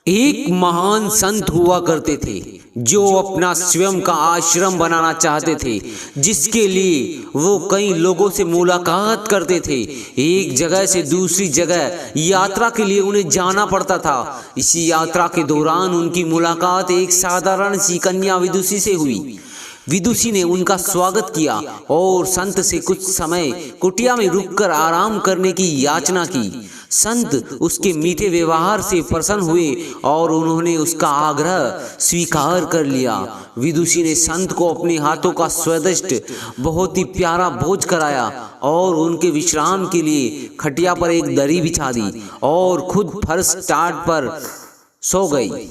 एक महान संत हुआ करते थे जो अपना स्वयं का आश्रम बनाना चाहते थे, जिसके लिए वो कई लोगों से मुलाकात करते थे। एक जगह से दूसरी जगह यात्रा के लिए उन्हें जाना पड़ता था। इसी यात्रा के दौरान उनकी मुलाकात एक साधारण सी कन्या विदुषी से हुई। विदुषी ने उनका स्वागत किया और संत से कुछ समय कुटिया में रुककर आराम करने की याचना की। संत उसके मीठे व्यवहार से प्रसन्न हुए और उन्होंने उसका आग्रह स्वीकार कर लिया। विदुषी ने संत को अपने हाथों का स्वादिष्ट बहुत ही प्यारा भोज कराया और उनके विश्राम के लिए खटिया पर एक दरी बिछा दी और खुद फर्श टाट पर सो गई।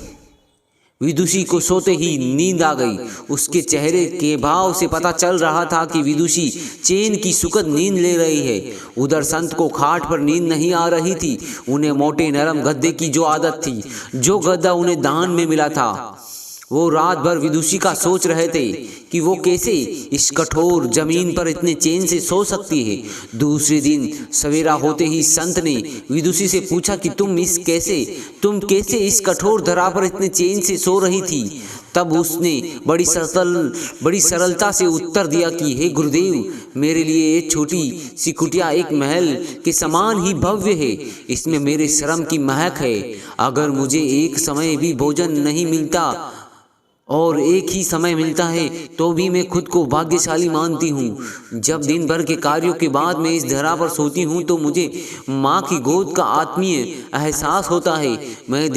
विदुषी को सोते ही नींद आ गई। उसके चेहरे के भाव से पता चल रहा था कि विदुषी चैन की सुखद नींद ले रही है। उधर संत को खाट पर नींद नहीं आ रही थी। उन्हें मोटे नरम गद्दे की जो आदत थी, जो गद्दा उन्हें दान में मिला था, वो रात भर विदुषी का सोच रहे थे कि वो कैसे इस कठोर जमीन पर इतने चैन से सो सकती है। दूसरे दिन सवेरा होते ही संत ने विदुषी से पूछा कि तुम कैसे इस कठोर धरा पर इतने चैन से सो रही थी। तब उसने बड़ी सरलता से उत्तर दिया कि हे गुरुदेव, मेरे लिए ये छोटी सी कुटिया एक महल के समान ही भव्य है। इसमें मेरे श्रम की महक है। अगर मुझे एक समय भी भोजन नहीं मिलता और एक ही समय मिलता है तो भी मैं खुद को भाग्यशाली मानती हूँ। जब दिन भर के कार्यों के बाद मैं इस धरा पर सोती हूँ तो मुझे माँ की गोद का आत्मीय एहसास होता है। मैं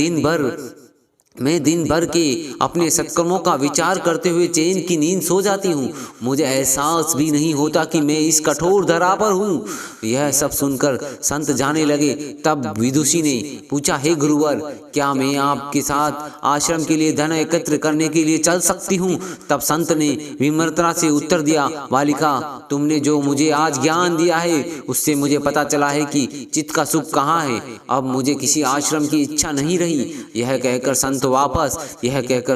दिन भर के अपने सत्कर्मों का विचार करते हुए चैन की नींद सो जाती हूँ। मुझे एहसास भी नहीं होता कि मैं इस कठोर धरा पर हूँ। यह सब सुनकर संत जाने लगे। तब विदुषी ने पूछा, हे गुरुवर, क्या मैं आपके साथ आश्रम के लिए धन एकत्र करने के लिए चल सकती हूँ। तब संत ने विनम्रता से उत्तर दिया, बालिका, तुमने जो मुझे आज ज्ञान दिया है उससे मुझे पता चला है कि चित्त का सुख कहाँ है। अब मुझे किसी आश्रम की इच्छा नहीं रही। यह कहकर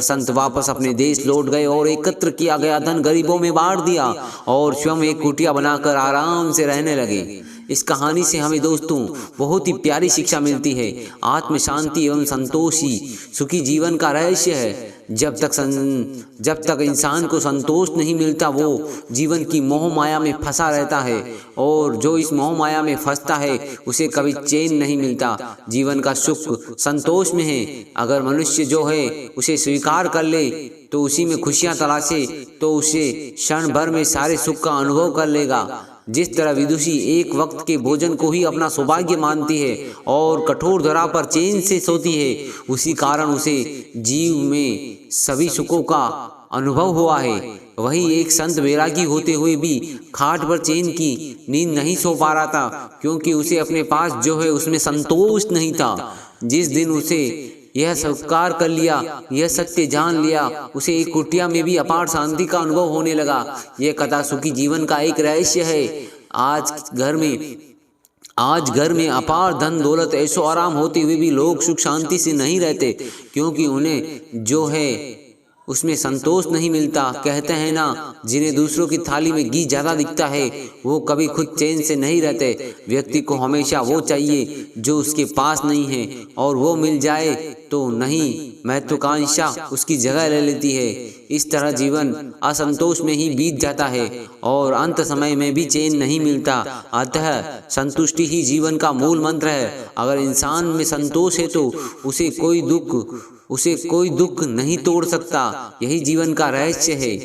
संत वापस अपने देश लौट गए और एकत्र किया गया धन गरीबों में बांट दिया और स्वयं एक कुटिया बनाकर आराम से रहने लगे। इस कहानी से हमें दोस्तों बहुत ही प्यारी शिक्षा मिलती है। आत्म शांति एवं संतोष ही सुखी जीवन का रहस्य है। जब तक इंसान को संतोष नहीं मिलता वो जीवन की मोह माया में फंसा रहता है, और जो इस मोह माया में फंसता है उसे कभी चैन नहीं मिलता। जीवन का सुख संतोष में है। अगर मनुष्य जो है उसे स्वीकार कर ले तो उसी में खुशियां तलाशे तो उसे क्षण भर में सारे सुख का अनुभव कर लेगा। जिस तरह विदुषी एक वक्त के भोजन को ही अपना सौभाग्य मानती है और कठोर धरा पर चैन से सोती है, उसी कारण उसे जीव में सभी सुखों का अनुभव हुआ है। वही एक संत वैरागी होते हुए भी खाट पर चैन की नींद नहीं सो पा रहा था, क्योंकि उसे अपने पास जो है उसमें संतोष नहीं था। जिस दिन उसे यह स्वीकार कर लिया, यह सत्य जान लिया, उसे एक कुटिया में भी अपार शांति का अनुभव होने लगा। यह कथा सुखी जीवन का एक रहस्य है। आज घर में अपार धन दौलत ऐशो आराम होते हुए भी लोग सुख शांति से नहीं रहते, क्योंकि उन्हें जो है उसमें संतोष नहीं मिलता। कहते हैं ना, जिन्हें दूसरों की थाली में घी ज्यादा दिखता है वो कभी खुद चैन से नहीं रहते। व्यक्ति को हमेशा वो चाहिए जो उसके पास नहीं है, और वो मिल जाए तो नहीं, महत्वाकांक्षा उसकी जगह ले लेती है। इस तरह जीवन असंतोष में ही बीत जाता है और अंत समय में भी चैन नहीं मिलता। अतः संतुष्टि ही जीवन का मूल मंत्र है। अगर इंसान में संतोष है तो उसे कोई दुख नहीं तोड़ सकता। यही जीवन का रहस्य है।